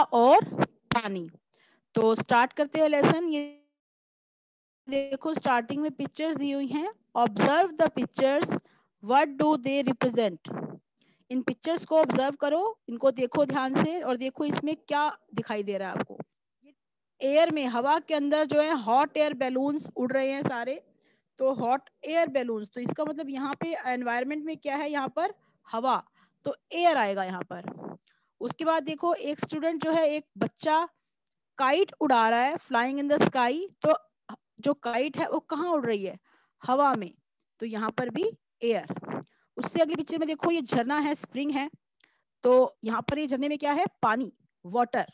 और पानी। तो स्टार्ट करते हैं लेसन। ये देखो स्टार्टिंग में पिक्चर्स दी हुई हैं। Observe the pictures, what do they represent. In pictures को ऑब्जर्व करो, इनको देखो ध्यान से और देखो इसमें क्या दिखाई दे रहा है आपको। एयर में, हवा के अंदर जो है हॉट एयर बैलून्स उड़ रहे हैं सारे। तो हॉट एयर बैलून्स, तो इसका मतलब यहाँ पे एनवायरनमेंट में क्या है, यहाँ पर हवा, तो एयर आएगा यहाँ पर। उसके बाद देखो एक स्टूडेंट जो है, एक बच्चा काइट उड़ा रहा है, फ्लाइंग इन द स्काई। तो जो काइट है वो कहाँ उड़ रही है, हवा में, तो यहाँ पर भी एयर। उससे अगली पिक्चर में देखो ये झरना है, स्प्रिंग है, तो यहाँ पर ये झरने में क्या है, पानी, वाटर।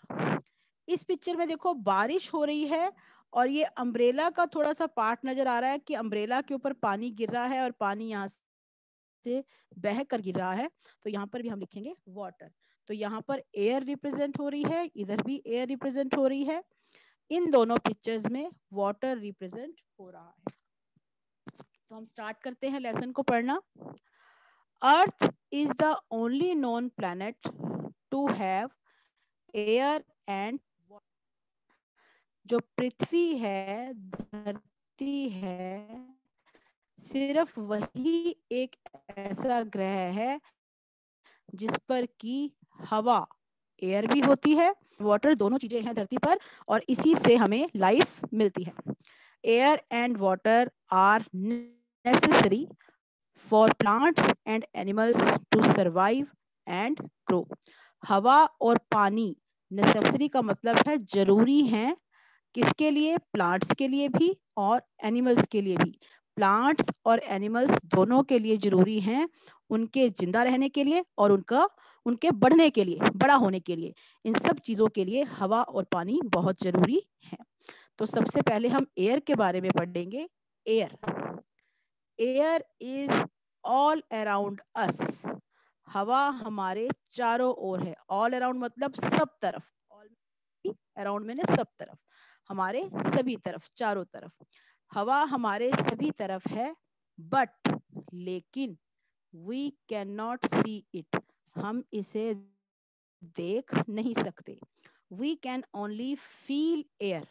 इस पिक्चर में देखो बारिश हो रही है और ये अम्ब्रेला का थोड़ा सा पार्ट नजर आ रहा है कि अम्ब्रेला के ऊपर पानी गिर रहा है और पानी यहाँ से बह कर गिर रहा है। तो यहाँ पर भी हम लिखेंगे वाटर। तो यहाँ पर एयर रिप्रेजेंट हो रही है, इधर भी एयर रिप्रेजेंट हो रही है। इन दोनों पिक्चर्स में वाटर रिप्रेजेंट हो रहा है। तो हम स्टार्ट करते हैं लेसन को पढ़ना। Earth is the only known planet to have air and, जो पृथ्वी है, धरती है, सिर्फ वही एक ऐसा ग्रह है जिस पर की हवा, एयर भी होती है, वाटर, दोनों चीजें हैं धरती पर, और इसी से हमें लाइफ मिलती है। Air and water are necessary for plants and animals to survive and grow. हवा और पानी नेसेसरी का मतलब है जरूरी है, किसके लिए, प्लांट्स के लिए भी और एनिमल्स के लिए भी। प्लांट्स और एनिमल्स दोनों के लिए जरूरी हैं, उनके जिंदा रहने के लिए और उनके बढ़ने के लिए, बड़ा होने के लिए, इन सब चीजों के लिए हवा और पानी बहुत जरूरी है। तो सबसे पहले हम एयर के बारे में पढ़ेंगे। Air, air is all around us. हवा हमारे चारों ओर है। ऑल अराउंड मतलब सब तरफ, ऑल अराउंड मैंने सब तरफ, हमारे सभी तरफ, चारों तरफ। हवा हमारे सभी तरफ है, बट, लेकिन, we can not see it, हम इसे देख नहीं सकते। We can only feel air,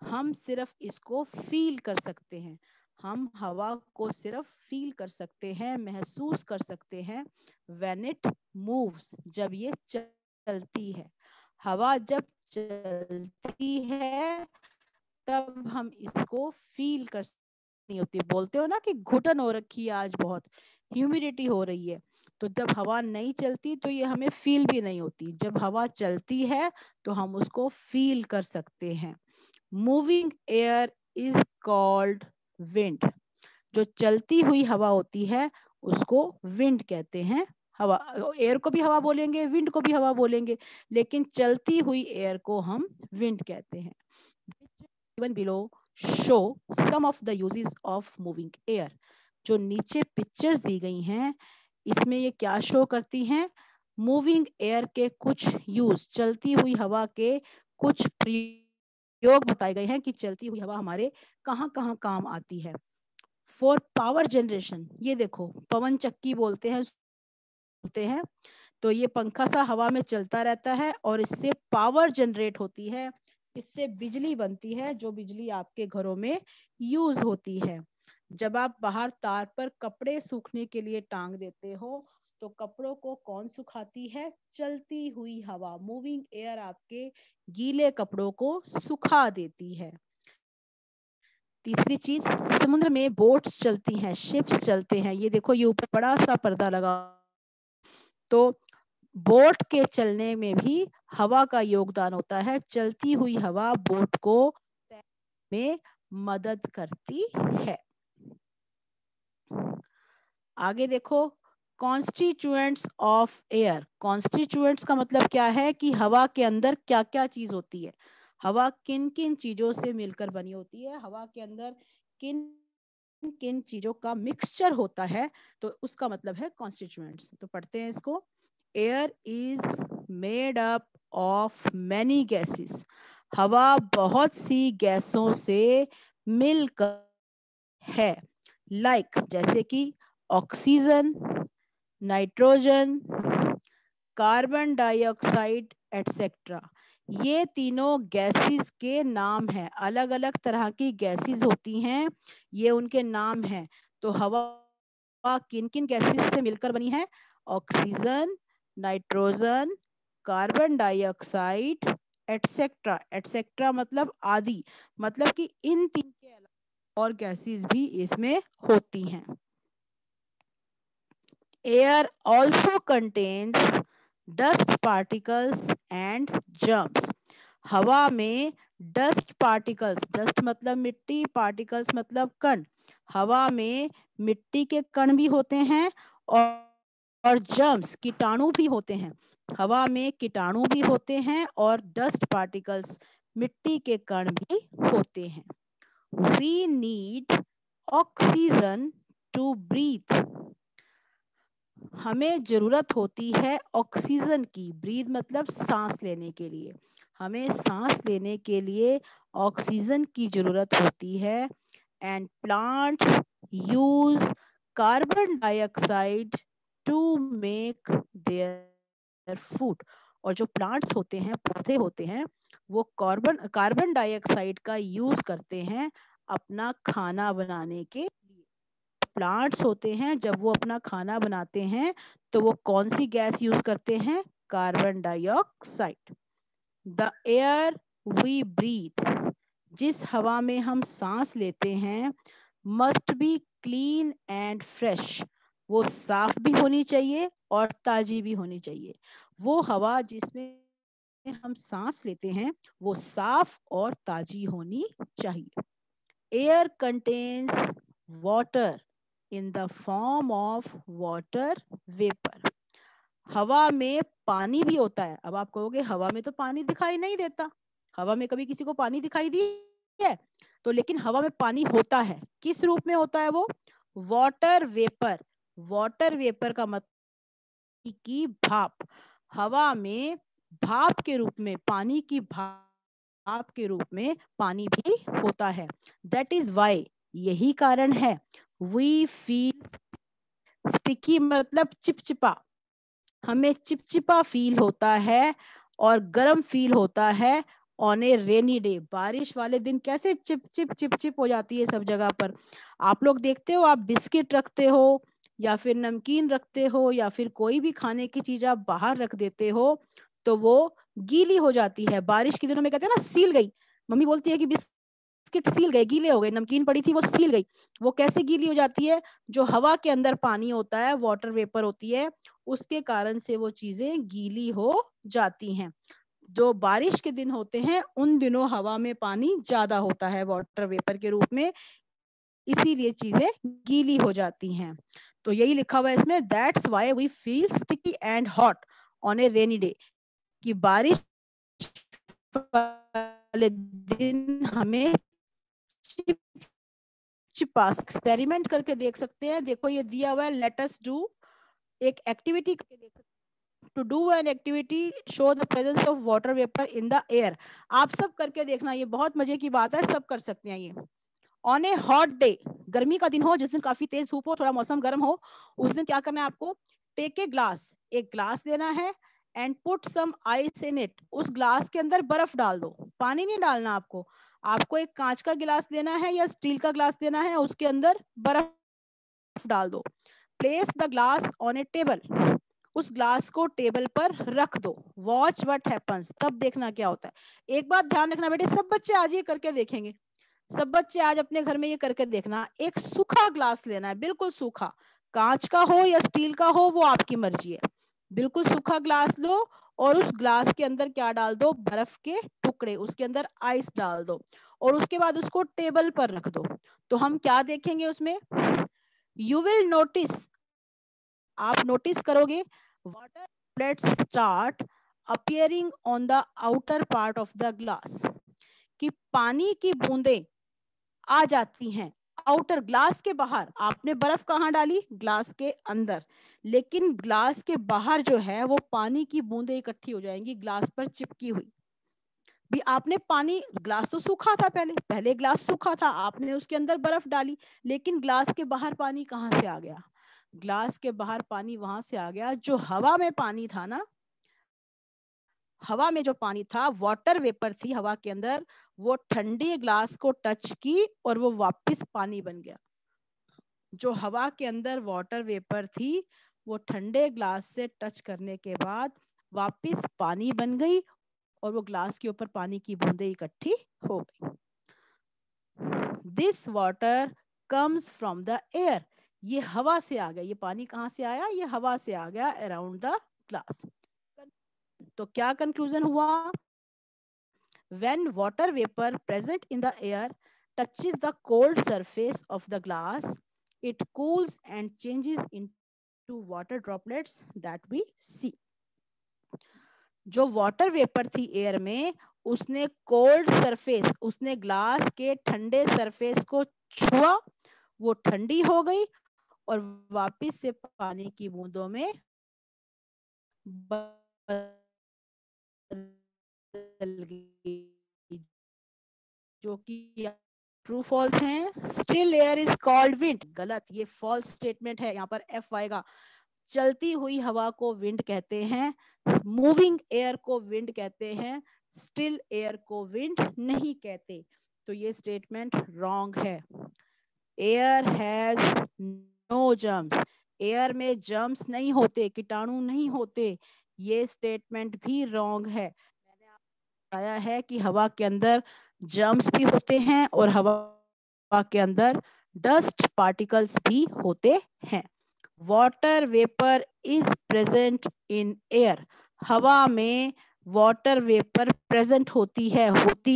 हम सिर्फ इसको फील कर सकते हैं। हम हवा को सिर्फ फील कर सकते हैं, महसूस कर सकते हैं। व्हेन इट मूव्स, जब ये चलती है। हवा जब चलती है तब हम इसको फील कर नहीं होती। बोलते हो ना कि घुटन हो रखी है, आज बहुत ह्यूमिडिटी हो रही है, तो जब हवा नहीं चलती तो ये हमें फील भी नहीं होती। जब हवा चलती है तो हम उसको फील कर सकते हैं। Moving air is called wind, जो चलती हुई हवा होती है उसको विंड कहते हैं। हवा, एयर को भी हवा बोलेंगे, विंड को भी हवा बोलेंगे, लेकिन चलती हुई एयर को हम विंड कहते हैं। Given below show some of the uses of moving air, जो नीचे पिक्चर्स दी गई हैं इसमें ये क्या शो करती हैं, मूविंग एयर के कुछ यूज, चलती हुई हवा के कुछ प्रयोग बताए गए हैं कि चलती हुई हवा हमारे कहाँ कहाँ काम आती है। फॉर पावर जनरेशन, ये देखो पवन चक्की बोलते हैं, तो ये पंखा सा हवा में चलता रहता है और इससे पावर जनरेट होती है, इससे बिजली बनती है, जो बिजली आपके घरों में यूज होती है। जब आप बाहर तार पर कपड़े सूखने के लिए टांग देते हो तो कपड़ों को कौन सुखाती है, चलती हुई हवा। मूविंग एयर आपके गीले कपड़ों को सुखा देती है। तीसरी चीज, समुद्र में बोट्स चलती हैं, शिप्स चलते हैं। ये देखो ये ऊपर बड़ा सा पर्दा लगा, तो बोट के चलने में भी हवा का योगदान होता है। चलती हुई हवा बोट को तैरने में मदद करती है। आगे देखो, कॉन्स्टिट्यूएंट्स ऑफ एयर। कॉन्स्टिट्यूएंट्स का मतलब क्या है कि हवा के अंदर क्या क्या चीज होती है, हवा किन किन चीजों से मिलकर बनी होती है, हवा के अंदर किन किन चीजों का मिक्सचर होता है, तो उसका मतलब है कॉन्स्टिट्यूएंट्स। तो पढ़ते हैं इसको। Air is made up of many gases, हवा बहुत सी गैसों से मिलकर है। लाइक जैसे कि oxygen, nitrogen, carbon dioxide etcetera. ये तीनों गैसेस के नाम हैं, अलग अलग तरह की गैसेस होती हैं, ये उनके नाम हैं। तो हवा किन किन गैसेस से मिलकर बनी है? Oxygen, nitrogen, carbon dioxide, etcetera. Etcetera मतलब आदि, मतलब कि इन तीन के अलावा और गैसेस भी इसमें होती हैं। Air also contains dust particles and germs. हवा में डस्ट पार्टिकल्स, डस्ट मतलब मिट्टी, पार्टिकल्स मतलब कण, हवा में मिट्टी के कण भी होते हैं और जर्म्स कीटाणु भी होते हैं। हवा में कीटाणु भी होते हैं और डस्ट पार्टिकल्स मिट्टी के कण भी होते हैं। We need oxygen to breathe. हमें जरूरत होती है ऑक्सीजन की, ब्रीथ मतलब सांस लेने के लिए, हमें सांस लेने के लिए ऑक्सीजन की जरूरत होती है। And plants use carbon dioxide to make their food. और जो प्लांट्स होते हैं, पौधे होते हैं, वो कार्बन कार्बन डाइऑक्साइड का यूज करते हैं अपना खाना बनाने के लिए। प्लांट्स होते हैं, जब वो अपना खाना बनाते हैं तो वो कौन सी गैस यूज करते हैं? Carbon dioxide. The air we breathe, जिस हवा में हम सांस लेते हैं, must be clean and fresh. वो साफ भी होनी चाहिए और ताजी भी होनी चाहिए। वो हवा जिसमें हम सांस लेते हैं वो साफ और ताजी होनी चाहिए। Air contains water in the form of water vapour. हवा में पानी भी होता है। अब आप कहोगे हवा में तो पानी दिखाई नहीं देता, हवा में कभी किसी को पानी दिखाई दी है? तो लेकिन हवा में पानी होता है। किस रूप में होता है वो? Water vapour. वाटर वेपर का मतलब की भाप। हवा में भाप के रूप में, पानी की भाप के रूप में पानी भी होता है। दैट इज वाई, यही कारण है, वी फील स्टिकी मतलब चिपचिपा, हमें चिपचिपा फील होता है और गर्म फील होता है ऑन ए रेनी डे। बारिश वाले दिन कैसे चिप चिप चिप चिप हो जाती है सब जगह पर। आप लोग देखते हो, आप बिस्किट रखते हो या फिर नमकीन रखते हो या फिर कोई भी खाने की चीज आप बाहर रख देते हो तो वो गीली हो जाती है। बारिश के दिनों में कहते हैं ना सील गई, मम्मी बोलती है कि बिस्किट सील गए, गीले हो गए, नमकीन पड़ी थी वो सील गई। वो कैसे गीली हो जाती है? जो हवा के अंदर पानी होता है, वाटर वेपर होती है, उसके कारण से वो चीजें गीली हो जाती हैं। जो बारिश के दिन होते हैं उन दिनों हवा में पानी ज्यादा होता है वाटर वेपर के रूप में, इसीलिए चीजें गीली हो जाती हैं। तो यही लिखा हुआ है इसमें, that's why we feel sticky and hot on a rainy day, कि बारिश वाले दिन हमें चिपचिपा। एक्सपेरिमेंट करके देख सकते हैं। देखो ये दिया हुआ है, लेट अस डू, एक एक्टिविटी करके देख सकते हैं। To do an activity show the presence of water vapour in the air. आप सब करके देखना, ये बहुत मजे की बात है, सब कर सकते हैं ये। ऑन ए हॉट डे, गर्मी का दिन हो, जिस दिन काफी तेज धूप हो, थोड़ा मौसम गर्म हो, उस दिन क्या करना है आपको? टेक ए ग्लास, एक ग्लास लेना है, and put some ice in it, उस ग्लास के अंदर बर्फ डाल दो, पानी नहीं डालना आपको। आपको एक कांच का गिलास लेना है या स्टील का ग्लास लेना है, उसके अंदर बर्फ डाल दो। Place the glass on A table, उस ग्लास को टेबल पर रख दो। वॉच व्हाट हैपेंस, तब देखना क्या होता है। एक बात ध्यान रखना बेटे, सब बच्चे आज ये करके देखेंगे, सब बच्चे आज अपने घर में ये करके देखना। एक सूखा ग्लास लेना है, बिल्कुल सूखा, कांच का हो या स्टील का हो वो आपकी मर्जी है। बिल्कुल सूखा ग्लास लो और उस ग्लास के अंदर क्या डाल दो? बर्फ के टुकड़े, उसके अंदर आइस डाल दो और उसके बाद उसको टेबल पर रख दो। तो हम क्या देखेंगे उसमें? यू विल नोटिस, आप नोटिस करोगे, water droplets start appearing on the outer part of the glass, कि पानी की बूंदें आ जाती हैं आउटर, ग्लास के बाहर। आपने बर्फ कहाँ डाली? ग्लास के अंदर, लेकिन ग्लास के बाहर जो है वो पानी की बूंदें इकट्ठी हो जाएंगी ग्लास पर चिपकी हुई। भी आपने पानी, ग्लास तो सूखा था, पहले पहले ग्लास सूखा था, आपने उसके अंदर बर्फ डाली, लेकिन ग्लास के बाहर पानी कहाँ से आ गया? ग्लास के बाहर पानी वहां से आ गया जो हवा में पानी था ना, हवा में जो पानी था, वाटर वेपर थी हवा के अंदर, वो ठंडे ग्लास को टच की और वो वापस पानी बन गया। जो हवा के अंदर वाटर वेपर थी, वो ठंडे ग्लास से टच करने के बाद वापस पानी बन गई और वो ग्लास के ऊपर पानी की बूंदें इकट्ठी हो गई। This water comes from the air. ये हवा से आ गया। ये पानी कहाँ से आया? ये हवा से आ गया अराउंड द ग्लास। तो क्या कंक्लूजन हुआ? When water vapor present in the air touches the cold surface of the glass, it cools and changes into water droplets that we see. जो वाटर वेपर थी एयर में, उसने cold surface, उसने glass के ठंडे surface को छुआ, वो ठंडी हो गई और वापस से पानी की बूंदों में बदल गई, जो कि ट्रू फॉल्स हैं। Still air is called wind. गलत, ये फॉल्स स्टेटमेंट है। यहाँ पर एफ आएगा। चलती हुई हवा को विंड कहते हैं, मूविंग एयर को विंड कहते हैं, स्टिल एयर को विंड नहीं कहते। तो ये स्टेटमेंट रॉन्ग है। Air has no germs. Air में जर्म्स नहीं होते, कीटाणु नहीं होते। ये स्टेटमेंट भी रॉन्ग है। मैंने आपको बताया है कि हवा के अंदर जर्म्स भी होते हैं और हवा के अंदर डस्ट पार्टिकल्स भी होते हैं। Water vapour is present in air. हवा में वाटर वेपर प्रेजेंट होती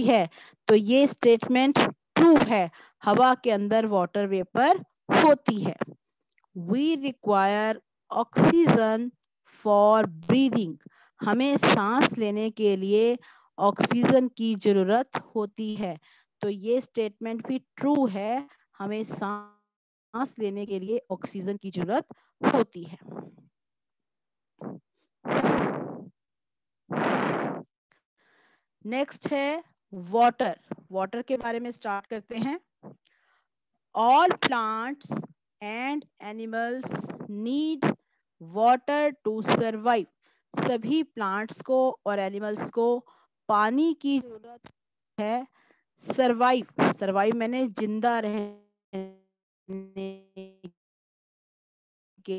है। तो ये स्टेटमेंट ट्रू है। हवा के अंदर वाटर वेपर होती है। We require oxygen for breathing. हमें सांस लेने के लिए ऑक्सीजन की जरूरत होती है। तो ये स्टेटमेंट भी ट्रू है। हमें सांस लेने के लिए ऑक्सीजन की जरूरत होती है। नेक्स्ट है वाटर। वाटर के बारे में स्टार्ट करते हैं। All plants and animals need water to survive. सभी प्लांट्स को और एनिमल्स को पानी की जरूरत है। सरवाइव, सरवाइव मैंने जिंदा रहने के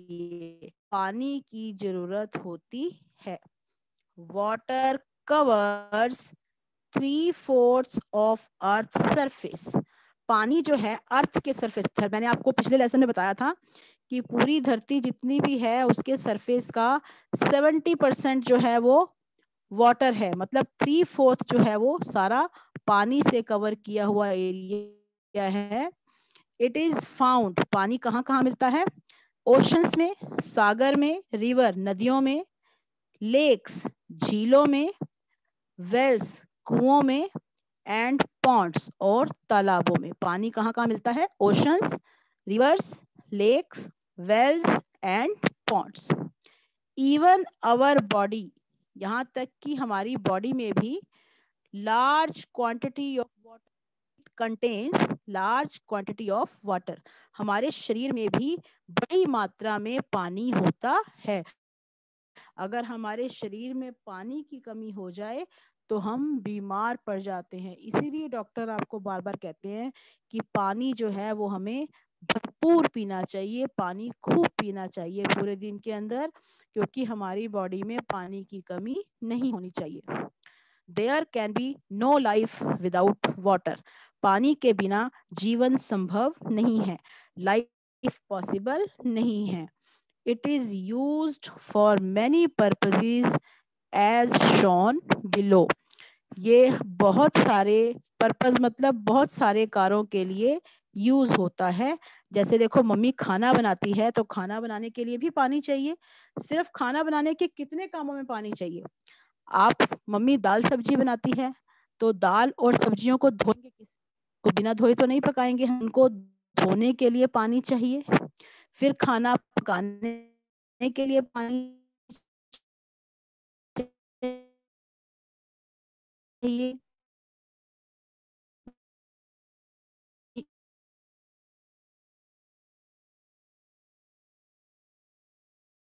लिए पानी की जरूरत होती है। Water covers 3/4 of earth surface. पानी जो है अर्थ के सरफेस, मैंने आपको पिछले लेसन में बताया था कि पूरी धरती जितनी भी है उसके सरफेस का 70% जो है वो वाटर है। मतलब 3/4 जो है वो सारा पानी से कवर किया हुआ एरिया है। It is found. पानी कहाँ कहाँ मिलता है? ओशंस में, सागर में, रिवर नदियों में, लेक्स झीलों में, वेल्स कुओं में, एंड पॉन्ड्स और तालाबों में। पानी कहाँ कहाँ मिलता है? Oceans, rivers, lakes, wells and ponds. Even our body, यहाँ तक कि हमारी बॉडी में भी large quantity of water contains large quantity of water. हमारे शरीर में भी बड़ी मात्रा में पानी होता है। अगर हमारे शरीर में पानी की कमी हो जाए तो हम बीमार पड़ जाते हैं। इसीलिए डॉक्टर आपको बार बार कहते हैं कि पानी जो है वो हमें भरपूर पीना चाहिए, पानी खूब पीना चाहिए पूरे दिन के अंदर, क्योंकि हमारी बॉडी में पानी की कमी नहीं होनी चाहिए। There can be no life without water. पानी के बिना जीवन संभव नहीं है, लाइफ पॉसिबल नहीं है। It is used for many purposes as shown below. ये बहुत सारे पर्पस, मतलब बहुत सारे कारों के लिए यूज होता है। जैसे देखो, मम्मी खाना बनाती है तो खाना बनाने के लिए भी पानी चाहिए। सिर्फ खाना बनाने के कितने कामों में पानी चाहिए? मम्मी दाल सब्जी बनाती है तो दाल और सब्जियों को धोएंगे किस को? बिना धोए तो नहीं पकाएंगे, उनको धोने के लिए पानी चाहिए। फिर खाना पकाने के लिए पानी चाहिए।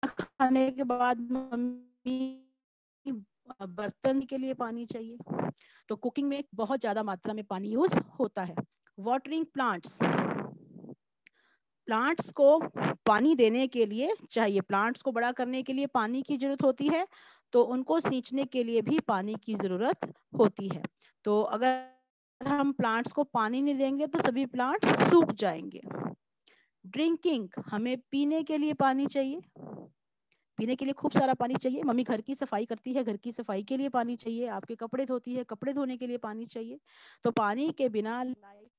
खाने के बाद मम्मी बर्तन के लिए पानी चाहिए, तो कुकिंग में बहुत ज्यादा मात्रा में पानी यूज होता है। वाटरिंग प्लांट्स, प्लांट्स को पानी देने के लिए चाहिए, प्लांट्स को बड़ा करने के लिए पानी की जरूरत होती है, तो उनको सींचने के लिए भी पानी की जरूरत होती है। तो अगर हम प्लांट्स को पानी नहीं देंगे तो सभी प्लांट्स सूख जाएंगे। ड्रिंकिंग, हमें पीने के लिए पानी चाहिए, पीने के लिए खूब सारा पानी चाहिए। मम्मी घर की सफाई करती है, घर की सफाई के लिए पानी चाहिए। आपके कपड़े धोती है, कपड़े धोने के लिए पानी चाहिए। तो पानी के बिना लाइफ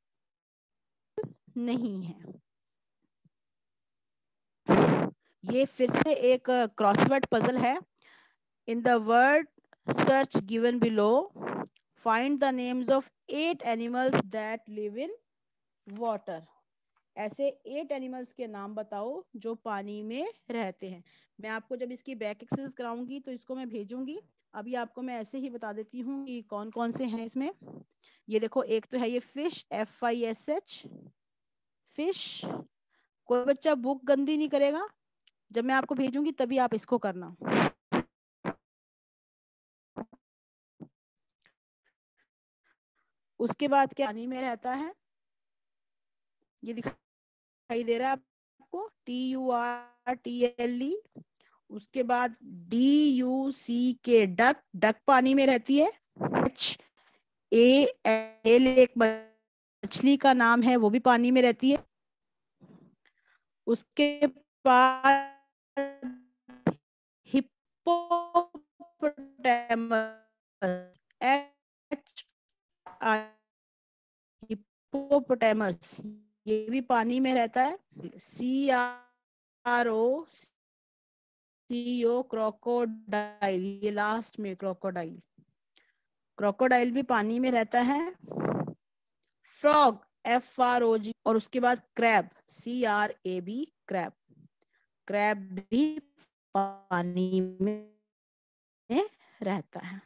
नहीं है। ये फिर से एक क्रॉसवर्ड पजल है। In the word search given below, find the names of 8 animals that live in water. ऐसे 8 एनिमल्स के नाम बताओ जो पानी में रहते हैं। मैं आपको जब इसकी बैक एक्सरसाइज कराऊंगी तो इसको मैं भेजूंगी। अभी आपको मैं ऐसे ही बता देती हूँ कि कौन कौन से हैं इसमें। ये देखो, एक तो है ये फिश, FISH, फिश। कोई बच्चा बुक गंदी नहीं करेगा, जब मैं आपको भेजूंगी तभी आप इसको करना। उसके बाद क्या पानी में रहता है, ये दिखाई दे रहा है आपको, TURTLE। उसके बाद DUCK, डक, डक पानी में रहती है। HAL एक मछली का नाम है, वो भी पानी में रहती है। उसके बाद हिप्पोपोटामस, हिप्पोपोटामस, ये भी पानी में रहता है। CROCO, क्रोकोडाइल, ये लास्ट में क्रोकोडाइल, क्रोकोडाइल भी पानी में रहता है। फ्रॉग, FROG, और उसके बाद क्रैब, CRAB, क्रैब, क्रैब भी पानी में रहता है।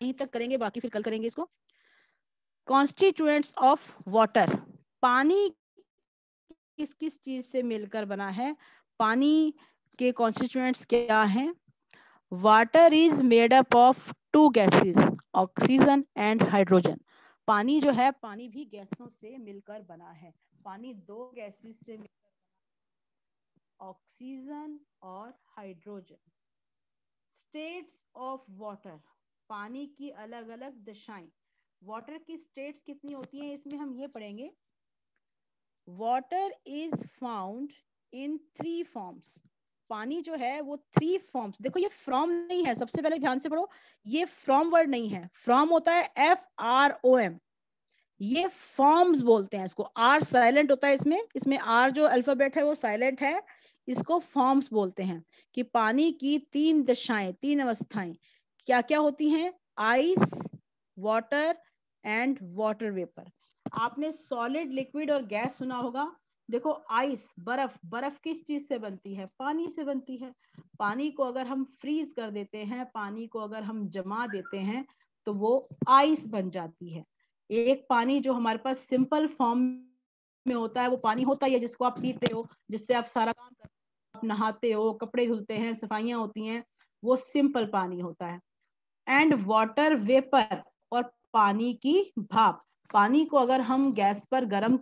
यहीं तक करेंगे, बाकी फिर कल करेंगे इसको। कॉन्स्टिट्यूएंट्स ऑफ वाटर, पानी किस किस चीज से मिलकर बना है, पानी के कॉन्स्टिट्यूएंट्स क्या हैं। Water is made up of 2 gases, oxygen and hydrogen. पानी जो है, पानी भी गैसों से मिलकर बना है। पानी 2 गैसेस से मिलकर, ऑक्सीजन और हाइड्रोजन। स्टेट्स ऑफ वाटर, पानी की अलग अलग दशाएं। वाटर की स्टेट्स कितनी होती हैं, इसमें हम ये पढ़ेंगे। Water is found in 3 forms, पानी जो है वो 3 फॉर्म्स। देखो ये फ्रॉम नहीं है, सबसे पहले ध्यान से पढ़ो, ये फ्रॉम वर्ड नहीं है। फ्रॉम होता है FROM, ये फॉर्म्स बोलते हैं इसको। आर साइलेंट होता है इसमें, इसमें आर जो अल्फाबेट है वो साइलेंट है, इसको फॉर्म्स बोलते हैं। कि पानी की 3 दशाएं, 3 अवस्थाएं क्या क्या होती हैं, ice, water and water vapour. आपने सॉलिड, लिक्विड और गैस सुना होगा। देखो आइस, बर्फ, बर्फ किस चीज से बनती है, पानी से बनती है। पानी को अगर हम फ्रीज कर देते हैं, पानी को अगर हम जमा देते हैं तो वो आइस बन जाती है। एक पानी जो हमारे पास सिंपल फॉर्म में होता है वो पानी होता ही है जिसको आप पीते हो, जिससे आप सारा काम करते हो, आप नहाते हो, कपड़े धुलते हैं, सफाइयां होती हैं, वो सिंपल पानी होता है। एंड वाटर वेपर, और पानी की भाप। पानी को अगर हम गैस पर गर्म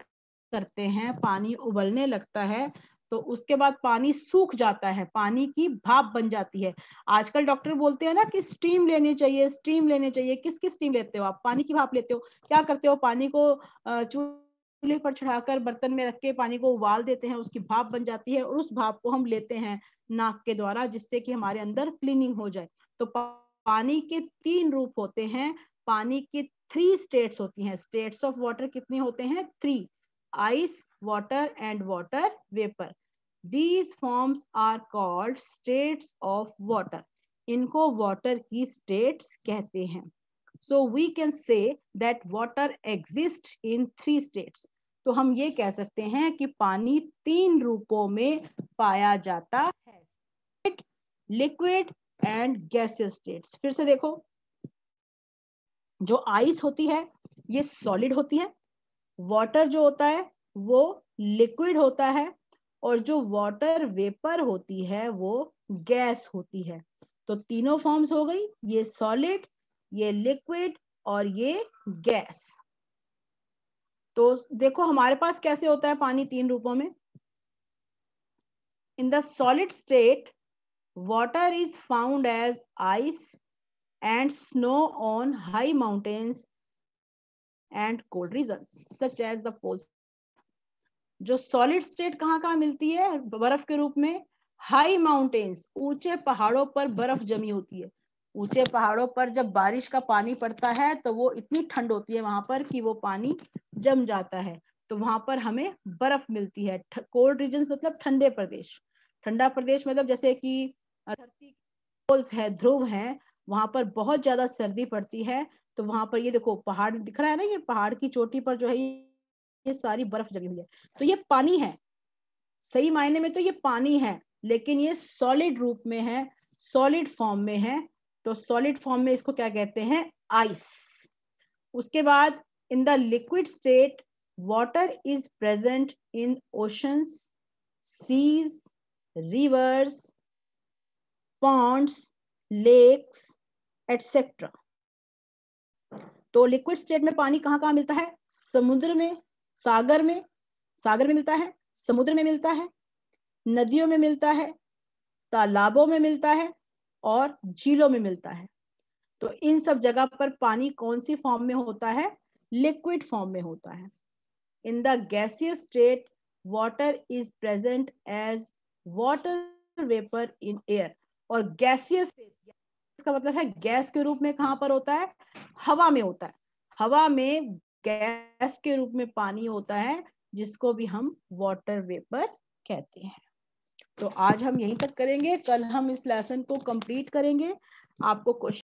करते हैं, पानी उबलने लगता है, तो उसके बाद पानी सूख जाता है, पानी की भाप बन जाती है। आजकल डॉक्टर बोलते हैं ना कि स्टीम लेनी चाहिए, स्टीम लेनी चाहिए। किसकी स्टीम लेते हो आप, पानी की भाप लेते हो। क्या करते हो, पानी को चूल्हे पर चढ़ाकर बर्तन में रख के पानी को उबाल देते हैं, उसकी भाप बन जाती है, और उस भाप को हम लेते हैं नाक के द्वारा, जिससे कि हमारे अंदर क्लीनिंग हो जाए। तो पानी के 3 रूप होते हैं, पानी की 3 स्टेट्स होती हैं। स्टेट्स ऑफ वाटर कितने होते हैं, 3, ice, water and water vapour. These forms are called states of water. इनको वाटर की स्टेट्स कहते हैं। So we can say that water exists in 3 states. तो हम ये कह सकते हैं कि पानी 3 रूपों में पाया जाता है, लिक्विड एंड गैसियस स्टेट्स। फिर से देखो, जो आइस होती है ये सॉलिड होती है, वाटर जो होता है वो लिक्विड होता है, और जो वाटर वेपर होती है वो गैस होती है। तो तीनों फॉर्म्स हो गई, ये सॉलिड, ये लिक्विड और ये गैस। तो देखो हमारे पास कैसे होता है पानी तीन रूपों में। In the solid state water is found as ice and snow on high mountains and cold regions such as the poles. जो सॉलिड स्टेट कहाँ कहाँ मिलती है बर्फ के रूप में? हाई माउंटेन्स, ऊंचे पहाड़ों पर बर्फ जमी होती है। ऊंचे पहाड़ों पर जब बारिश का पानी पड़ता है तो वो इतनी ठंड होती है वहां पर कि वो पानी जम जाता है, तो वहां पर हमें बर्फ मिलती है। कोल्ड रीजन मतलब ठंडे प्रदेश। ठंडा प्रदेश मतलब जैसे कि धरती पोल्स है, ध्रुव है, वहां पर बहुत ज्यादा सर्दी पड़ती है, तो वहां पर ये देखो पहाड़ दिख रहा है ना, ये पहाड़ की चोटी पर जो है ये सारी बर्फ जमी हुई है। तो ये पानी है, सही मायने में तो ये पानी है, लेकिन ये सॉलिड रूप में है, सॉलिड फॉर्म में है। तो सॉलिड फॉर्म में इसको क्या कहते हैं? आइस। उसके बाद in the liquid state water is present in oceans, seas, rivers, ponds, lakes etcetera. तो लिक्विड स्टेट में पानी कहाँ कहाँ मिलता है? समुद्र में, सागर में, सागर में मिलता है, समुद्र में मिलता है, नदियों में मिलता है, तालाबों में मिलता है और झीलों में मिलता है। तो इन सब जगह पर पानी कौन सी फॉर्म में होता है? लिक्विड फॉर्म में होता है। In the gaseous state water is present as water vapour in air. और गैसियस का मतलब है गैस के रूप में कहां पर होता है? हवा में होता है। हवा में गैस के रूप में पानी होता है, जिसको भी हम वाटर वेपर कहते हैं। तो आज हम यहीं तक करेंगे, कल हम इस लेसन को कंप्लीट करेंगे। आपको क्वेश्चन